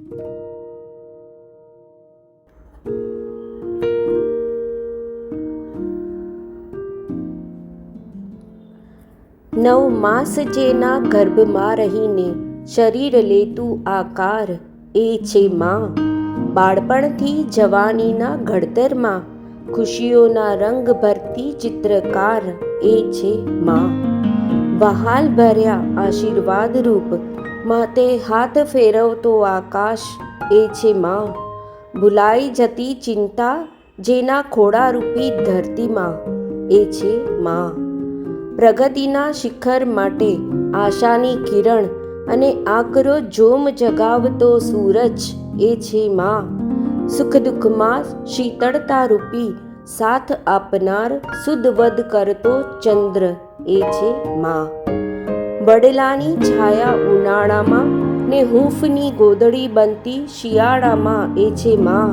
નવ માસ જેના ગર્ભમાં રહીને શરીર લેતું આકાર એ છે માં. બાળપણથી જવાનીના ઘડતરમાં ખુશીઓના રંગ ભરતી ચિત્રકાર એ છે માં. વહાલ ભર્યા આશીર્વાદરૂપ માથે હાથ ફેરવતો આકાશ એ છે માં. ભૂલાઈ જતી ચિંતા જેના ખોળારૂપી ધરતીમાં એ છે માં. પ્રગતિના શિખર માટે આશાની કિરણ અને આકરો જોમ જગાવતો સૂરજ એ છે માં. સુખ દુઃખમાં શીતળતારૂપી સાથ આપનાર સુધવદ કરતો ચંદ્ર એ છે માં. વડલાની છાયા ઉનાળામાં ને હૂંફની ગોદડી બનતી શિયાળામાં એ છે માં.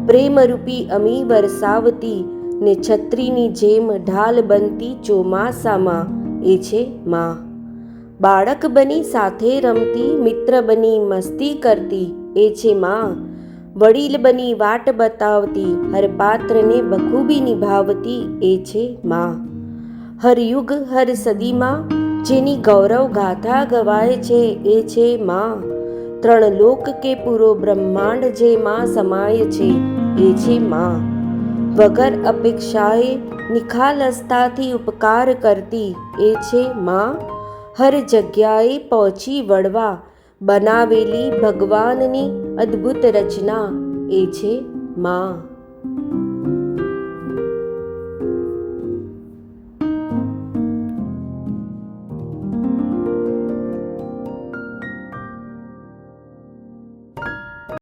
પ્રેમરૂપી અમી વરસાવતી ને છત્રીની જેમ ઢાલ બનતી ચોમાસામાં એ છે માં. બાળક બની સાથે રમતી મિત્ર બની મસ્તી કરતી એ છે માં. વડીલ બની વાટ બતાવતી હર પાત્રને બખૂબી નિભાવતી એ છે માં. હર યુગ હર સદીમાં જેની ગૌરવ ગાથા ગવાય છે એ છે માં. ત્રણ લોક કે પૂરો બ્રહ્માંડ જે માં સમાય છે એ છે માં. વગર અપેક્ષાએ નિખાલસતાથી ઉપકાર કરતી એ છે માં. હર જગ્યાએ પહોંચી વળવા બનાવેલી ભગવાનની અદ્ભુત રચના એ છે માં.